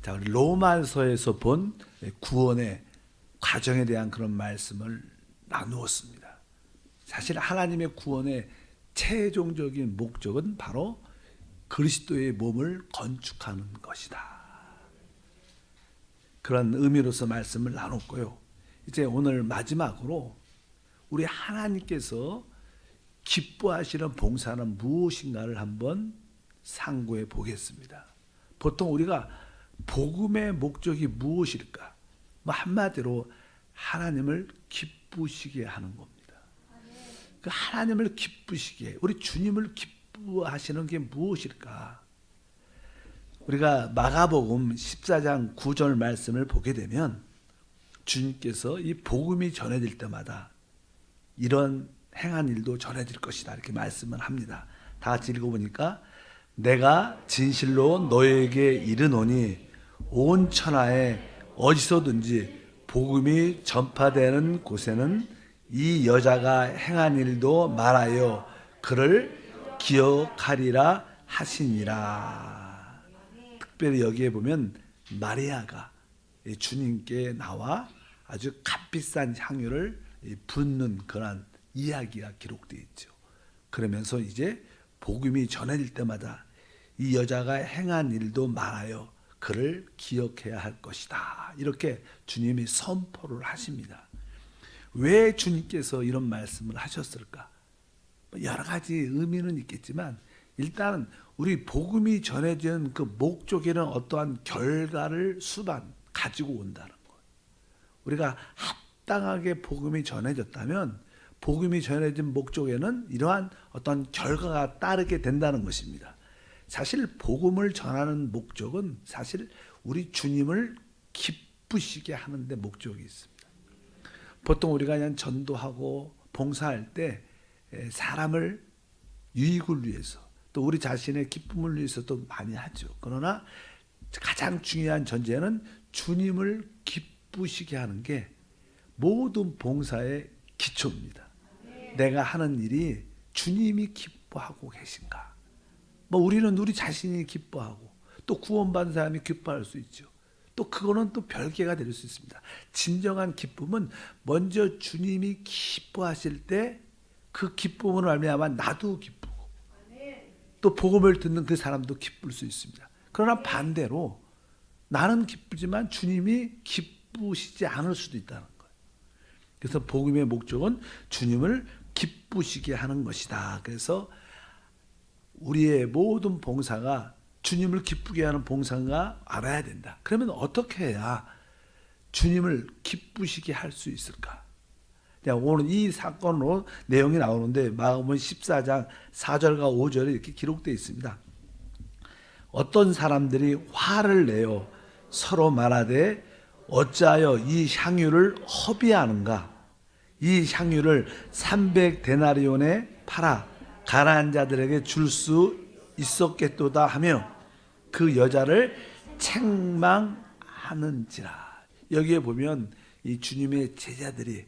자, 우리 로마서에서 본 구원의 과정에 대한 그런 말씀을 나누었습니다. 사실 하나님의 구원의 최종적인 목적은 바로 그리스도의 몸을 건축하는 것이다. 그런 의미로서 말씀을 나눴고요. 이제 오늘 마지막으로 우리 하나님께서 기뻐하시는 봉사는 무엇인가를 한번 상고해 보겠습니다. 보통 우리가 복음의 목적이 무엇일까? 한마디로 하나님을 기쁘시게 하는 겁니다. 그 하나님을 기쁘시게, 우리 주님을 기뻐하시는 게 무엇일까? 우리가 마가복음 14장 9절 말씀을 보게 되면 주님께서 이 복음이 전해질 때마다 이런 행한 일도 전해질 것이다 이렇게 말씀을 합니다. 다 같이 읽어보니까 내가 진실로 너에게 이르노니 온 천하에 어디서든지 복음이 전파되는 곳에는 이 여자가 행한 일도 말하여 그를 기억하리라 하시니라. 특별히 여기에 보면 마리아가 주님께 나와 아주 값비싼 향유를 붓는 그런 이야기가 기록되어 있죠. 그러면서 이제 복음이 전해질 때마다 이 여자가 행한 일도 말하여 그를 기억해야 할 것이다. 이렇게 주님이 선포를 하십니다. 왜 주님께서 이런 말씀을 하셨을까? 여러 가지 의미는 있겠지만 일단은 우리 복음이 전해진 그 목적에는 어떠한 결과를 수반 가지고 온다는 것. 우리가 합당하게 복음이 전해졌다면 복음이 전해진 목적에는 이러한 어떤 결과가 따르게 된다는 것입니다. 사실 복음을 전하는 목적은 사실 우리 주님을 기쁘시게 하는 데 목적이 있습니다. 보통 우리가 그냥 전도하고 봉사할 때 사람을 유익을 위해서 또 우리 자신의 기쁨을 위해서도 많이 하죠. 그러나 가장 중요한 전제는 주님을 기쁘시게 하는 게 모든 봉사의 기초입니다. 내가 하는 일이 주님이 기뻐하고 계신가? 우리는 우리 자신이 기뻐하고 또 구원받은 사람이 기뻐할 수 있죠. 또 그거는 또 별개가 될 수 있습니다. 진정한 기쁨은 먼저 주님이 기뻐하실 때 그 기쁨으로 말미암아 나도 기쁘고 또 복음을 듣는 그 사람도 기쁠 수 있습니다. 그러나 반대로 나는 기쁘지만 주님이 기쁘시지 않을 수도 있다는 거예요. 그래서 복음의 목적은 주님을 기쁘시게 하는 것이다. 그래서 우리의 모든 봉사가 주님을 기쁘게 하는 봉사가 알아야 된다. 그러면 어떻게 해야 주님을 기쁘시게 할 수 있을까? 오늘 이 사건으로 내용이 나오는데 마가복음 14장 4절과 5절에 이렇게 기록되어 있습니다. 어떤 사람들이 화를 내어 서로 말하되 어찌하여 이 향유를 허비하는가? 이 향유를 300데나리온에 팔아 가난한 자들에게 줄 수 있었겠도다 하며 그 여자를 책망하는지라. 여기에 보면 이 주님의 제자들이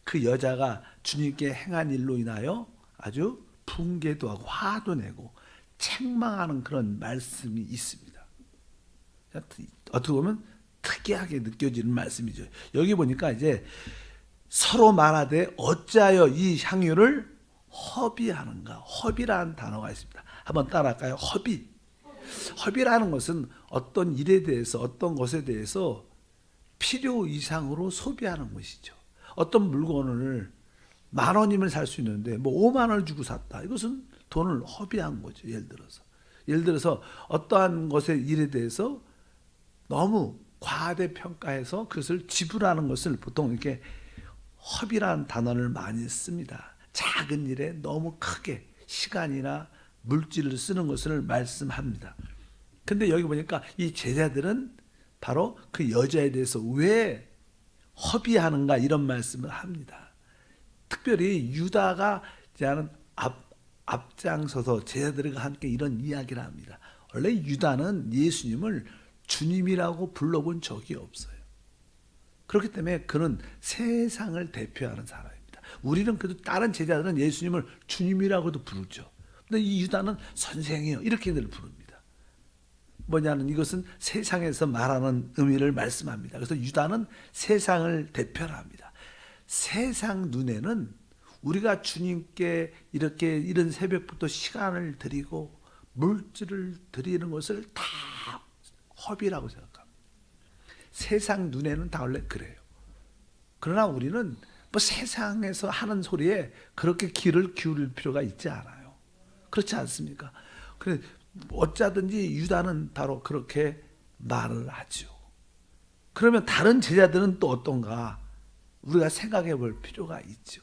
그 여자가 주님께 행한 일로 인하여 아주 붕괴도 하고 화도 내고 책망하는 그런 말씀이 있습니다. 어떻게 보면 특이하게 느껴지는 말씀이죠. 여기 보니까 이제 서로 말하되 어찌하여 이 향유를 허비하는가? 허비라는 단어가 있습니다. 한번 따라할까요? 허비. 허비라는 것은 어떤 일에 대해서 어떤 것에 대해서 필요 이상으로 소비하는 것이죠. 어떤 물건을 10,000원이면 살 수 있는데 5만 원을 주고 샀다. 이것은 돈을 허비한 거죠. 예를 들어서 어떠한 것의 일에 대해서 너무 과대평가해서 그것을 지불하는 것을 보통 이렇게 허비라는 단어를 많이 씁니다. 작은 일에 너무 크게 시간이나 물질을 쓰는 것을 말씀합니다. 근데 여기 보니까 이 제자들은 바로 그 여자에 대해서 왜 허비하는가 이런 말씀을 합니다. 특별히 유다가 앞장서서 제자들과 함께 이런 이야기를 합니다. 원래 유다는 예수님을 주님이라고 불러본 적이 없어요. 그렇기 때문에 그는 세상을 대표하는 사람입니다. 우리는 그래도 다른 제자들은 예수님을 주님이라고도 부르죠. 근데 이 유다는 선생이요 이렇게들 부릅니다. 뭐냐는 이것은 세상에서 말하는 의미를 말씀합니다. 그래서 유다는 세상을 대표합니다. 세상 눈에는 우리가 주님께 이렇게 이른 새벽부터 시간을 드리고 물질을 드리는 것을 다 허비라고 생각합니다. 세상 눈에는 다 원래 그래요. 그러나 우리는 뭐 세상에서 하는 소리에 그렇게 귀를 기울일 필요가 있지 않아요. 그렇지 않습니까? 그래 어쩌든지 유다는 바로 그렇게 말을 하죠. 그러면 다른 제자들은 또 어떤가? 우리가 생각해 볼 필요가 있죠.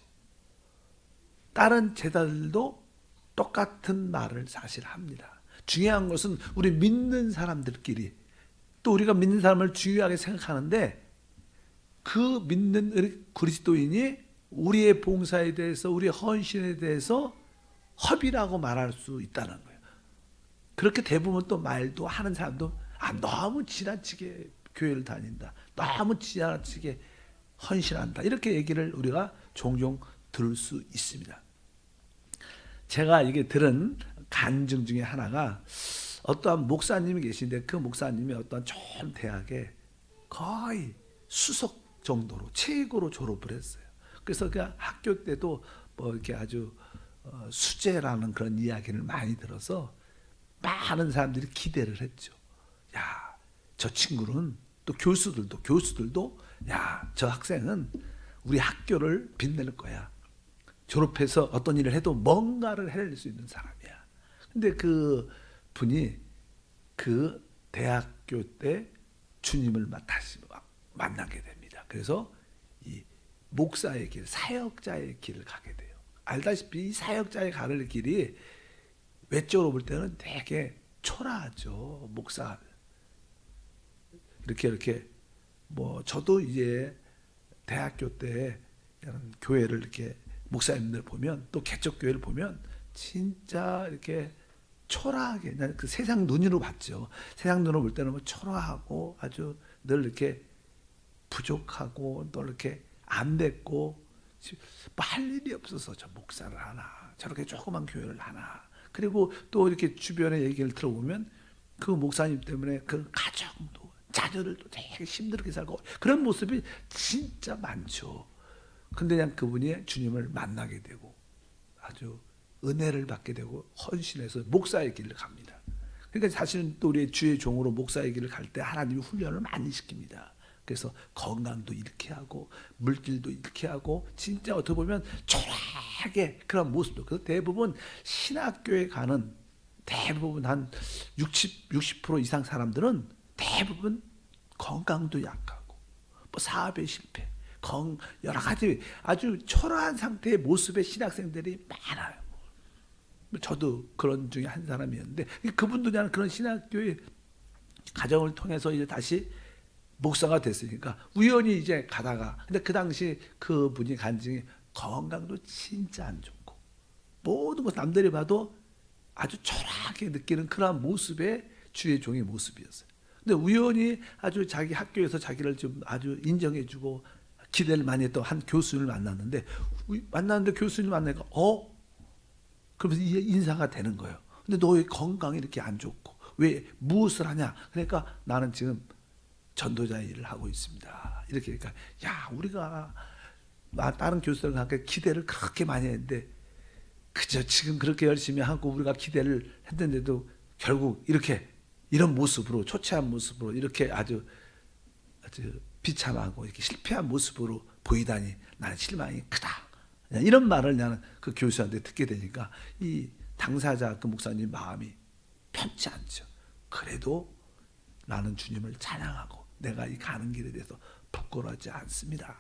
다른 제자들도 똑같은 말을 사실 합니다. 중요한 것은 우리 믿는 사람들끼리 또 우리가 믿는 사람을 중요하게 생각하는데 그 믿는 그리스도인이 우리의 봉사에 대해서 우리의 헌신에 대해서 허비라고 말할 수 있다는 거예요. 그렇게 대부분 또 말도 하는 사람도 너무 지나치게 교회를 다닌다. 너무 지나치게 헌신한다. 이렇게 얘기를 우리가 종종 들을 수 있습니다. 제가 이게 들은 간증 중에 하나가 어떠한 목사님이 계신데 그 목사님이 어떤 좋은 대학에 거의 수석 정도로 최고로 졸업을 했어요. 그래서 그 학교 때도 뭐 이렇게 아주 수재라는 그런 이야기를 많이 들어서 많은 사람들이 기대를 했죠. 야, 저 친구는 또 교수들도 야, 저 학생은 우리 학교를 빛낼 거야. 졸업해서 어떤 일을 해도 뭔가를 해낼 수 있는 사람이야. 근데 그 분이 그 대학교 때 주님을 다시 만나게 됩니다. 그래서 이 목사의 길, 사역자의 길을 가게 돼요. 알다시피 이 사역자의 가는 길이 외적으로 볼 때는 되게 초라하죠. 목사 이렇게 뭐 저도 이제 대학교 때 교회를 이렇게 목사님들 보면 또 개척 교회를 보면 진짜 이렇게 초라하게 그 세상 눈으로 봤죠. 세상 눈으로 볼 때는 뭐 초라하고 아주 늘 이렇게 부족하고 또 이렇게 안 됐고 뭐 할 일이 없어서 저 목사를 하나 저렇게 조그만 교회를 하나 그리고 또 이렇게 주변의 얘기를 들어보면 그 목사님 때문에 그 가정도 자녀들도 되게 힘들게 살고 그런 모습이 진짜 많죠. 근데 그냥 그분이 주님을 만나게 되고 아주 은혜를 받게 되고 헌신해서 목사의 길을 갑니다. 그러니까 사실은 또 우리 주의 종으로 목사의 길을 갈 때 하나님이 훈련을 많이 시킵니다. 그래서 건강도 잃게 하고 물질도 잃게 하고 진짜 어떻게 보면 초라하게 그런 모습도. 그래서 대부분 신학교에 가는 대부분 한 60% 이상 사람들은 대부분 건강도 약하고 뭐 사업에 실패, 여러 가지 아주 초라한 상태의 모습의 신학생들이 많아요. 저도 그런 중에 한 사람이었는데 그분도 그냥 그런 신학교의 가정을 통해서 이제 다시 목사가 됐으니까 우연히 이제 가다가 근데 그 당시 그분이 간증이 건강도 진짜 안 좋고 모든 것 남들이 봐도 아주 초라하게 느끼는 그런 모습의 주의 종의 모습이었어요. 근데 우연히 아주 자기 학교에서 자기를 좀 아주 인정해주고 기대를 많이 했던 한 교수님을 만났는데 교수님을 만나니까 그러면서 인사가 되는 거예요. 근데 너 왜 건강이 이렇게 안 좋고 왜 무엇을 하냐? 그러니까 나는 지금 전도자 일을 하고 있습니다. 이렇게 그러니까 야 우리가 다른 교수들과 함께 기대를 그렇게 많이 했는데 그저 지금 그렇게 열심히 하고 우리가 기대를 했는데도 결국 이렇게 이런 모습으로 초췌한 모습으로 이렇게 아주 비참하고 이렇게 실패한 모습으로 보이다니 나는 실망이 크다. 이런 말을 나는 그 교수한테 듣게 되니까 이 당사자 그 목사님 마음이 편치 않죠. 그래도 나는 주님을 찬양하고 내가 이 가는 길에 대해서 부끄러워하지 않습니다.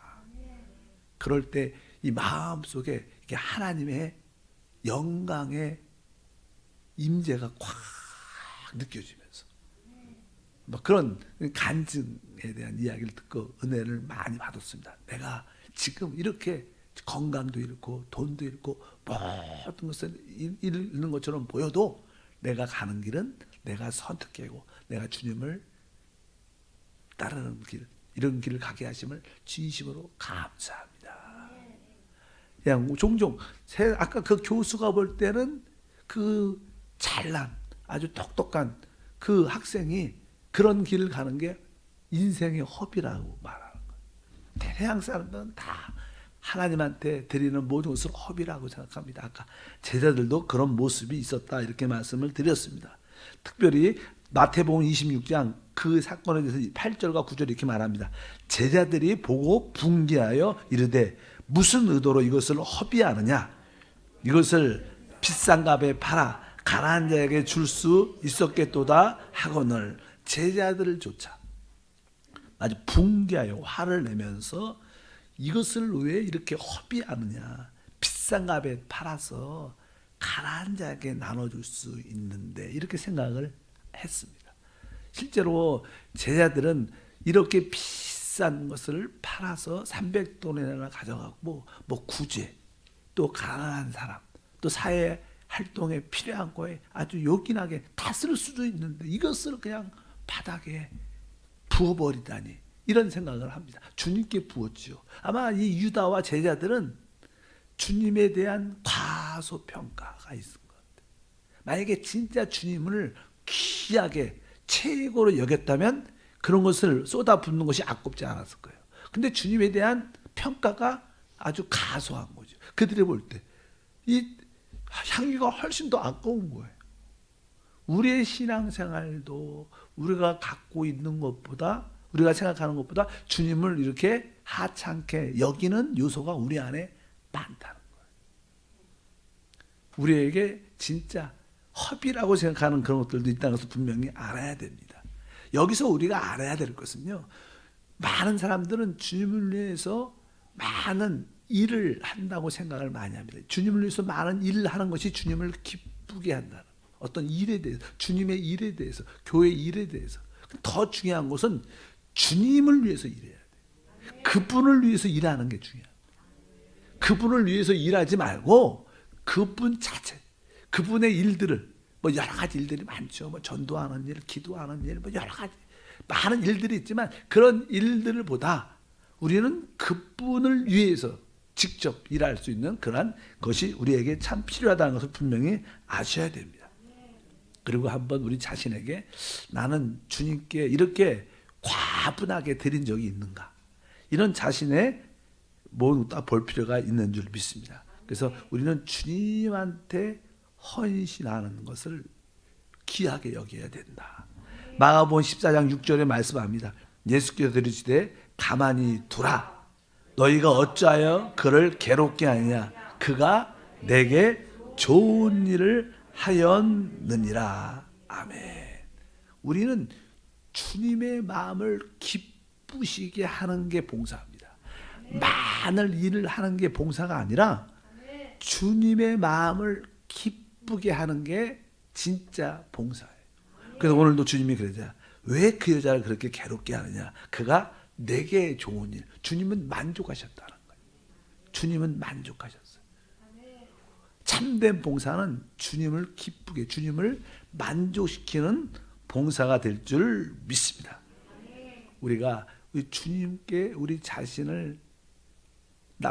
그럴 때 이 마음 속에 이게 하나님의 영광의 임재가 꽉 느껴지면서 뭐 그런 간증에 대한 이야기를 듣고 은혜를 많이 받았습니다. 내가 지금 이렇게 건강도 잃고 돈도 잃고 모든 것을 잃는 것처럼 보여도 내가 가는 길은 내가 선택하고 내가 주님을 따르는 길 이런 길을 가게 하심을 진심으로 감사합니다. 그냥 종종 아까 그 교수가 볼 때는 그 잘난 아주 똑똑한 그 학생이 그런 길을 가는 게 인생의 허비라고 말하는 거예요. 대양 사람들은 다 하나님한테 드리는 모든 것을 허비라고 생각합니다. 아까 제자들도 그런 모습이 있었다 이렇게 말씀을 드렸습니다. 특별히 마태복음 26장 그 사건에 대해서 8절과 9절 이렇게 말합니다. 제자들이 보고 분개하여 이르되 무슨 의도로 이것을 허비하느냐? 이것을 비싼 값에 팔아 가난한 자에게 줄 수 있었겠도다 하거늘 제자들을 조차 아주 분개하여 화를 내면서 이것을 왜 이렇게 허비하느냐? 비싼 값에 팔아서 가난한 자에게 나눠줄 수 있는데 이렇게 생각을 했습니다. 실제로 제자들은 이렇게 비싼 것을 팔아서 300돈이나 가져가고 뭐 구제 또 가난한 사람 또 사회 활동에 필요한 거에 아주 요긴하게 다 쓸 수도 있는데 이것을 그냥 바닥에 부어버리다니 이런 생각을 합니다. 주님께 부었지요. 아마 이 유다와 제자들은 주님에 대한 과소평가가 있을 것 같아요. 만약에 진짜 주님을 귀하게 최고로 여겼다면 그런 것을 쏟아붓는 것이 아깝지 않았을 거예요. 근데 주님에 대한 평가가 아주 가소한 거죠. 그들이 볼 때 이 향유가 훨씬 더 아까운 거예요. 우리의 신앙생활도 우리가 갖고 있는 것보다 우리가 생각하는 것보다 주님을 이렇게 하찮게 여기는 요소가 우리 안에 많다는 거예요. 우리에게 진짜 허비라고 생각하는 그런 것들도 있다는 것을 분명히 알아야 됩니다. 여기서 우리가 알아야 될 것은요. 많은 사람들은 주님을 위해서 많은 일을 한다고 생각을 많이 합니다. 주님을 위해서 많은 일을 하는 것이 주님을 기쁘게 한다는 어떤 일에 대해서 주님의 일에 대해서 교회의 일에 대해서 더 중요한 것은 주님을 위해서 일해야 돼요. 그분을 위해서 일하는 게 중요해요. 그분을 위해서 일하지 말고 그분 자체 그분의 일들을 뭐 여러 가지 일들이 많죠. 뭐 전도하는 일, 기도하는 일, 뭐 여러 가지 많은 일들이 있지만 그런 일들을 보다 우리는 그분을 위해서 직접 일할 수 있는 그런 것이 우리에게 참 필요하다는 것을 분명히 아셔야 됩니다. 그리고 한번 우리 자신에게 나는 주님께 이렇게 과분하게 드린 적이 있는가? 이런 자신의 모두 볼 필요가 있는 줄 믿습니다. 그래서 우리는 주님한테 헌신하는 것을 귀하게 여겨야 된다. 마가복음 14장 6절에 말씀합니다. 예수께서 들으시되 가만히 두라. 너희가 어찌하여 그를 괴롭게 하느냐? 그가 내게 좋은 일을 하였느니라. 아멘. 우리는 주님의 마음을 기쁘시게 하는 게 봉사입니다. 많은 일을 하는 게 봉사가 아니라 주님의 마음을 기쁘게 하는 게 진짜 봉사예요. 그래서 오늘도 주님이 그러자. 왜 그 여자를 그렇게 괴롭게 하느냐? 그가 내게 좋은 일. 주님은 만족하셨다는 거예요. 주님은 만족하셨어요. 참된 봉사는 주님을 기쁘게, 주님을 만족시키는 봉사가 될 줄 믿습니다. 우리가 주님께 우리 자신을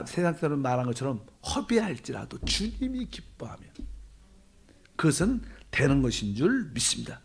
세상 사람 말한 것처럼 허비할지라도 주님이 기뻐하면 그것은 되는 것인 줄 믿습니다.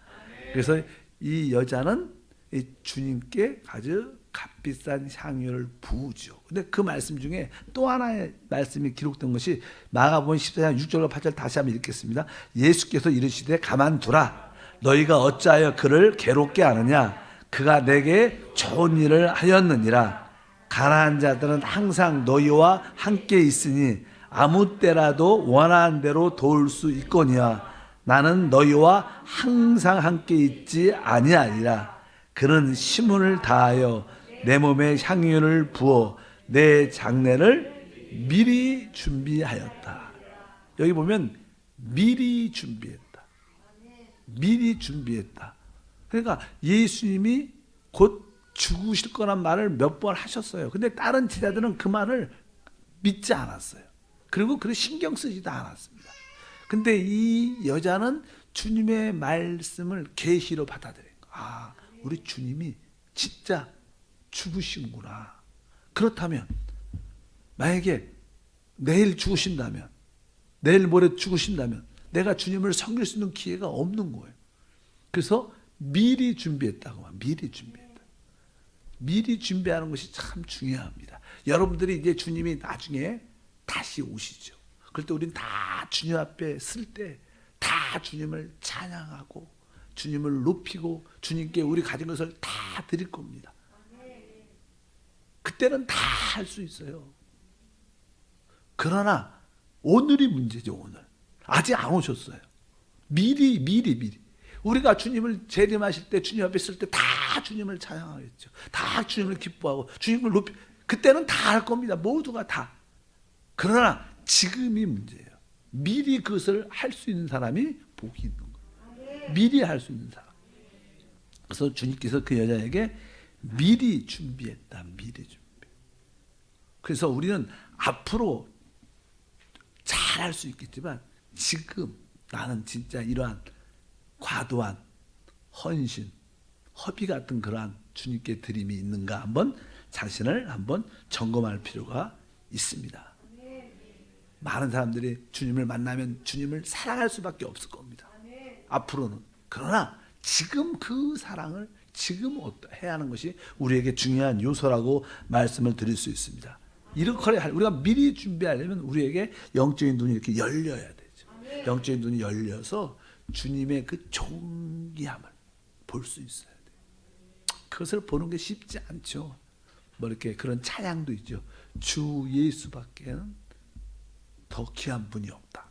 그래서 이 여자는 이 주님께 아주 값비싼 향유를 부으죠. 근데 그 말씀 중에 또 하나의 말씀이 기록된 것이 마가복음 14장 6절과 8절 다시 한번 읽겠습니다. 예수께서 이르시되 가만두라. 너희가 어찌하여 그를 괴롭게 하느냐? 그가 내게 좋은 일을 하였느니라. 가난한 자들은 항상 너희와 함께 있으니 아무 때라도 원하는 대로 도울 수 있거니와 나는 너희와 항상 함께 있지 아니하리라. 그는 시문을 다하여 내 몸에 향유를 부어 내 장례를 미리 준비하였다. 여기 보면 미리 준비했다. 미리 준비했다. 그러니까 예수님이 곧 죽으실 거란 말을 몇 번 하셨어요. 근데 다른 제자들은 그 말을 믿지 않았어요. 그리고 그걸 신경 쓰지도 않았습니다. 근데 이 여자는 주님의 말씀을 계시로 받아들인 거예요. 아, 우리 주님이 진짜 죽으신구나. 그렇다면 만약에 내일 죽으신다면 내일 모레 죽으신다면 내가 주님을 섬길 수 있는 기회가 없는 거예요. 그래서 미리 준비했다고. 미리 준비했다. 미리 준비하는 것이 참 중요합니다. 여러분들이 이제 주님이 나중에 다시 오시죠. 그럴 때 우리는 다 주님 앞에 쓸 때 다 주님을 찬양하고 주님을 높이고 주님께 우리 가진 것을 다 드릴 겁니다. 그때는 다 할 수 있어요. 그러나 오늘이 문제죠. 오늘 아직 안 오셨어요. 미리 우리가 주님을 재림하실 때 주님 앞에 있을 때 다 주님을 찬양하겠죠. 다 주님을 기뻐하고 주님을 높이, 그때는 다 할 겁니다. 모두가 다. 그러나 지금이 문제예요. 미리 그것을 할 수 있는 사람이 복이 있는 거예요. 미리 할 수 있는 사람. 그래서 주님께서 그 여자에게 미리 준비했다. 미리 준비. 그래서 우리는 앞으로 잘할 수 있겠지만 지금 나는 진짜 이러한 과도한 헌신, 허비 같은 그러한 주님께 드림이 있는가 한번 자신을 한번 점검할 필요가 있습니다. 많은 사람들이 주님을 만나면 주님을 사랑할 수밖에 없을 겁니다. 앞으로는. 그러나 지금 그 사랑을 지금 해야 하는 것이 우리에게 중요한 요소라고 말씀을 드릴 수 있습니다. 이렇게 우리가 미리 준비하려면 우리에게 영적인 눈이 이렇게 열려야 되죠. 영적인 눈이 열려서 주님의 그 존귀함을 볼 수 있어야 돼요. 그것을 보는 게 쉽지 않죠. 뭐 이렇게 그런 찬양도 있죠. 주 예수밖에는 더 귀한 분이 없다.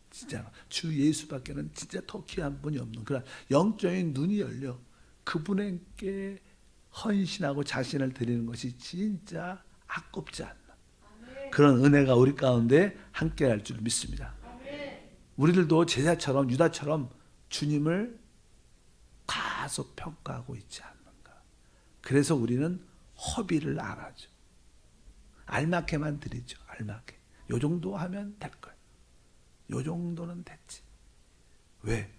진짜 주 예수밖에는 진짜 더 귀한 분이 없는 그런 영적인 눈이 열려 그분에게 헌신하고 자신을 드리는 것이 진짜 아깝지 않나. 그런 은혜가 우리 가운데 함께 할 줄 믿습니다. 우리들도 제자처럼 유다처럼 주님을 과소평가하고 있지 않는가. 그래서 우리는 허비를 안 하죠. 알맞게만 드리죠. 알맞게. 요 정도 하면 될 거예요. 요 정도는 됐지. 왜?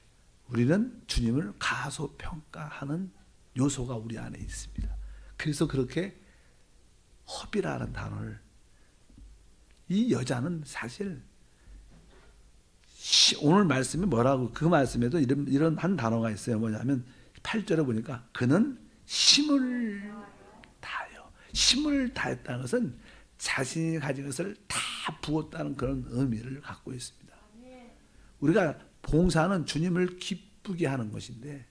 우리는 주님을 과소평가하는 요소가 우리 안에 있습니다. 그래서 그렇게 허비라는 단어를, 이 여자는 사실 오늘 말씀이 뭐라고, 그 말씀에도 이런 한 단어가 있어요. 뭐냐면 8절에 보니까 그는 힘을 다하여. 힘을 다했다는 것은 자신이 가진 것을 다 부었다는 그런 의미를 갖고 있습니다. 우리가 봉사는 주님을 기쁘게 하는 것인데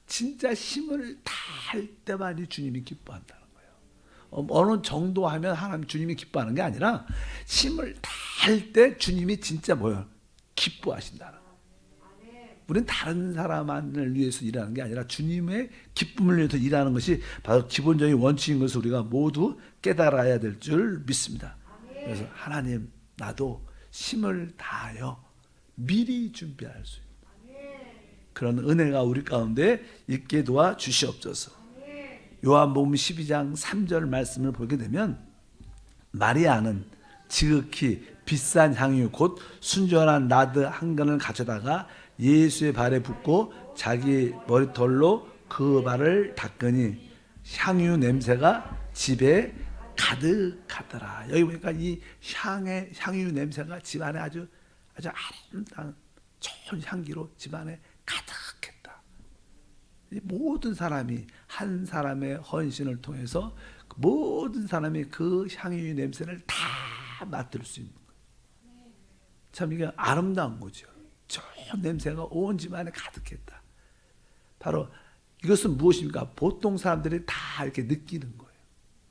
진짜 힘을 다할 때만이 주님이 기뻐한다는 거예요. 어느 정도 하면 하나님 주님이 기뻐하는 게 아니라 힘을 다할 때 주님이 진짜 뭐예요? 기뻐하신다는 거예요. 우리는 다른 사람만을 위해서 일하는 게 아니라 주님의 기쁨을 위해서 일하는 것이 바로 기본적인 원칙인 것을 우리가 모두 깨달아야 될 줄 믿습니다. 그래서 하나님, 나도 힘을 다하여 미리 준비할 수 있는 그런 은혜가 우리 가운데 있게 도와 주시옵소서. 요한복음 12장 3절 말씀을 보게 되면 마리아는 지극히 비싼 향유 곧 순전한 나드 한 근을 가져다가 예수의 발에 붓고 자기 머리털로 그 발을 닦으니 향유 냄새가 집에 가득하더라. 여기 보니까 이 향유 냄새가 집안에 아주 아름다운 좋은 향기로 집안에 가득했다. 모든 사람이 한 사람의 헌신을 통해서 모든 사람이 그 향유 냄새를 다 맡을 수 있는 거예요. 참 이게 아름다운 거죠. 좋은 냄새가 온 집안에 가득했다. 바로 이것은 무엇입니까? 보통 사람들이 다 이렇게 느끼는 거예요.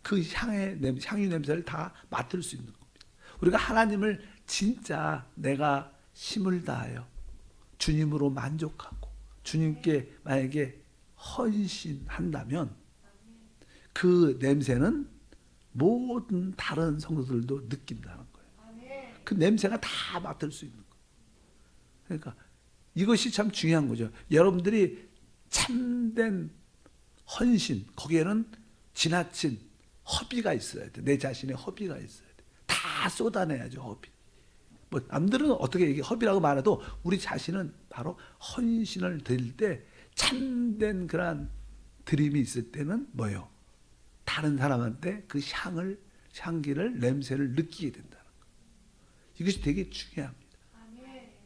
그 향유 냄새를 다 맡을 수 있는 겁니다. 우리가 하나님을 진짜 내가 힘을 다하여 주님으로 만족하고 주님께 만약에 헌신한다면 그 냄새는 모든 다른 성도들도 느낀다는 거예요. 그 냄새가 다 맡을 수 있는 거예요. 그러니까 이것이 참 중요한 거죠. 여러분들이 참된 헌신, 거기에는 지나친 허비가 있어야 돼. 내 자신의 허비가 있어야 돼. 다 쏟아내야죠, 허비. 뭐 남들은 어떻게 이게 허비라고 말해도 우리 자신은 바로 헌신을 드릴 때 참된 그러한 드림이 있을 때는 뭐예요? 다른 사람한테 그 향기를, 냄새를 느끼게 된다는 거예요. 이것이 되게 중요합니다.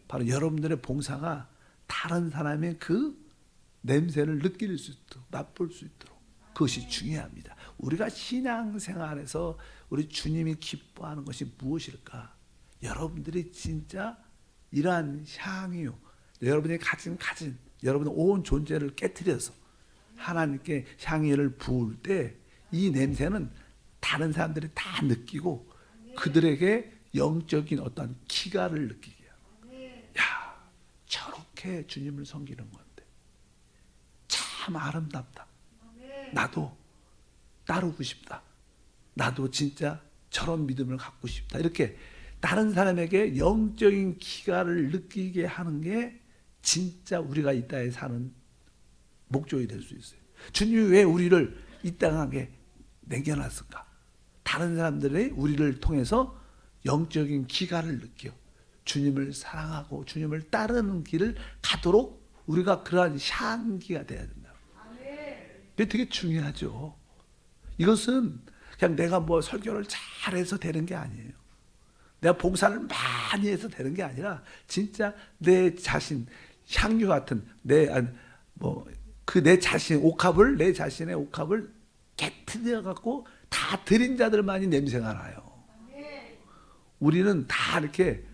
바로 여러분들의 봉사가 다른 사람의 그 냄새를 느낄 수 있도록, 맛볼 수 있도록. 그것이 중요합니다. 우리가 신앙생활에서 우리 주님이 기뻐하는 것이 무엇일까? 여러분들이 진짜 이러한 향유, 여러분이 가진 여러분의 온 존재를 깨트려서 하나님께 향유를 부을 때 이 냄새는 다른 사람들이 다 느끼고 그들에게 영적인 어떤 기가를 느끼게 해요. 야, 저렇게 주님을 섬기는 건데 참 아름답다. 나도 따르고 싶다. 나도 진짜 저런 믿음을 갖고 싶다. 이렇게 다른 사람에게 영적인 기가를 느끼게 하는 게 진짜 우리가 이 땅에 사는 목적이 될 수 있어요. 주님이 왜 우리를 이 땅에 남겨놨을까? 다른 사람들이 우리를 통해서 영적인 기가를 느껴 주님을 사랑하고 주님을 따르는 길을 가도록 우리가 그러한 향기가 돼야 된다. 그게 되게 중요하죠. 이것은 그냥 내가 뭐 설교를 잘해서 되는 게 아니에요. 내가 봉사를 많이 해서 되는 게 아니라 진짜 내 자신 향유 같은 내 자신 내 자신의 옥합을 깨트려 갖고 다 드린 자들만이 냄새가 나요. 우리는 다 이렇게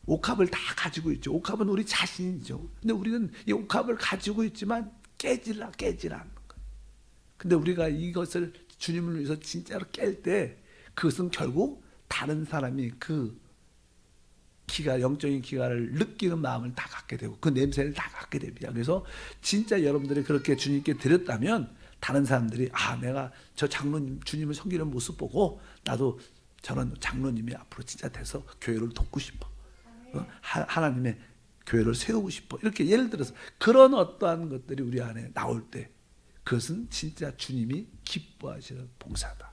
옥합을 다 가지고 있죠. 옥합은 우리 자신이죠. 근데 우리는 이 옥합을 가지고 있지만 깨지라 않는 거예요. 근데 우리가 이것을 주님을 위해서 진짜로 깰 때 그것은 결국 다른 사람이 그 기가, 영적인 기가를 느끼는 마음을 다 갖게 되고 그 냄새를 다 갖게 됩니다. 그래서 진짜 여러분들이 그렇게 주님께 드렸다면 다른 사람들이 내가 저 장로님 주님을 섬기는 모습 보고 나도 저런 장로님이 앞으로 진짜 돼서 교회를 돕고 싶어. 하나님의 교회를 세우고 싶어. 이렇게 예를 들어서 그런 어떠한 것들이 우리 안에 나올 때 그것은 진짜 주님이 기뻐하시는 봉사다.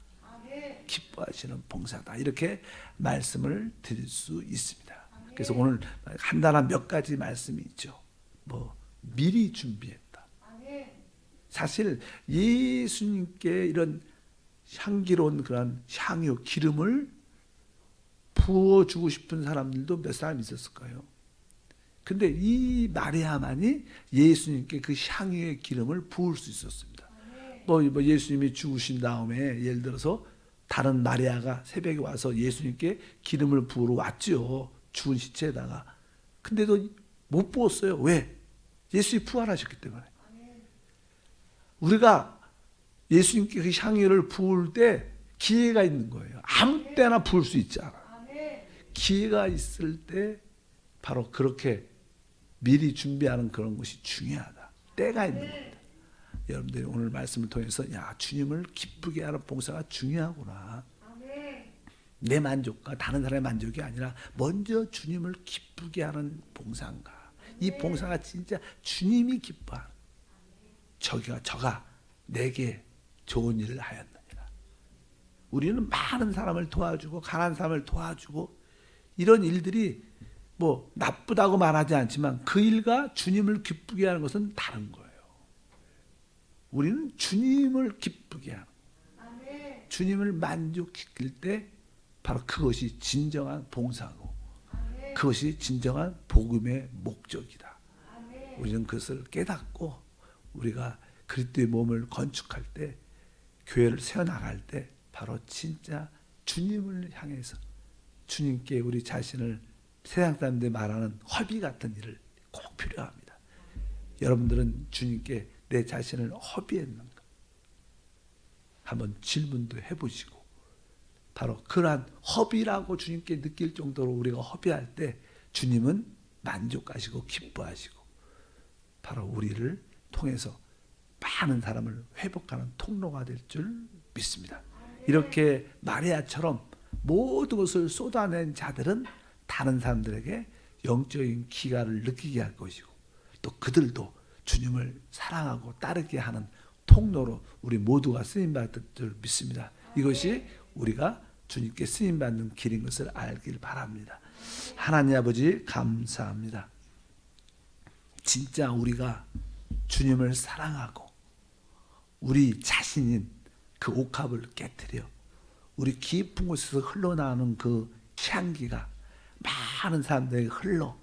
기뻐하시는 봉사다. 이렇게 말씀을 드릴 수 있습니다. 그래서 오늘 간단한 몇 가지 말씀이 있죠. 미리 준비했다. 사실 예수님께 이런 향기로운 그런 향유, 기름을 부어주고 싶은 사람들도 몇 사람 있었을 거예요. 근데 이 마리아만이 예수님께 그 향유의 기름을 부을 수 있었습니다. 예수님이 죽으신 다음에 예를 들어서 다른 마리아가 새벽에 와서 예수님께 기름을 부으러 왔죠. 죽은 시체에다가. 근데도 못 부었어요. 왜? 예수님이 부활하셨기 때문에. 우리가 예수님께 그 향유를 부을 때 기회가 있는 거예요. 아무 때나 부을 수 있잖아. 기회가 있을 때 바로 그렇게 미리 준비하는 그런 것이 중요하다. 때가 있는 겁니다. 여러분들이 오늘 말씀을 통해서 주님을 기쁘게 하는 봉사가 중요하구나. 내 만족과 다른 사람의 만족이 아니라 먼저 주님을 기쁘게 하는 봉사인가. 이 봉사가 진짜 주님이 기뻐하는 저가 내게 좋은 일을 하였느니라. 우리는 많은 사람을 도와주고 가난한 사람을 도와주고 이런 일들이 나쁘다고 말하지 않지만 그 일과 주님을 기쁘게 하는 것은 다른 거예요. 우리는 주님을 기쁘게 하는, 주님을 만족시킬 때 바로 그것이 진정한 봉사고 그것이 진정한 복음의 목적이다. 우리는 그것을 깨닫고 우리가 그리스도의 몸을 건축할 때 교회를 세워나갈 때 바로 진짜 주님을 향해서 주님께 우리 자신을 세상 사람들이 말하는 허비 같은 일을 꼭 필요합니다. 여러분들은 주님께 내 자신을 허비했는가? 한번 질문도 해보시고 바로 그러한 허비라고 주님께 느낄 정도로 우리가 허비할 때 주님은 만족하시고 기뻐하시고 바로 우리를 통해서 많은 사람을 회복하는 통로가 될 줄 믿습니다. 이렇게 마리아처럼 모든 것을 쏟아낸 자들은 다른 사람들에게 영적인 기가를 느끼게 할 것이고 또 그들도 주님을 사랑하고 따르게 하는 통로로 우리 모두가 쓰임받을 줄 믿습니다. 이것이 우리가 주님께 쓰임받는 길인 것을 알길 바랍니다. 하나님 아버지 감사합니다. 진짜 우리가 주님을 사랑하고 우리 자신인 그 옥합을 깨트려 우리 깊은 곳에서 흘러나오는 그 향기가 많은 사람들에게 흘러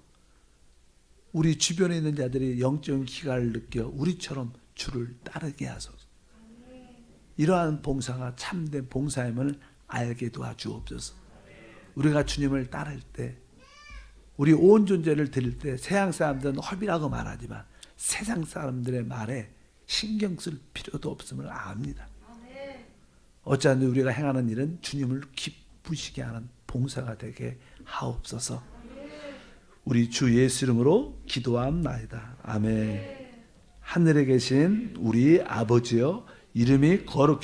우리 주변에 있는 자들이 영적인 기가를 느껴 우리처럼 주를 따르게 하소서. 이러한 봉사가 참된 봉사임을 알게 도와주옵소서. 우리가 주님을 따를 때, 우리 온 존재를 드릴 때 세상 사람들은 허비라고 말하지만 세상 사람들의 말에 신경 쓸 필요도 없음을 압니다. 어찌하든지 우리가 행하는 일은 주님을 기쁘시게 하는 봉사가 되게 하옵소서. 우리 주 예수 이름으로 기도함나이다. 아멘. 하늘에 계신 우리 아버지여, 이름이 거룩히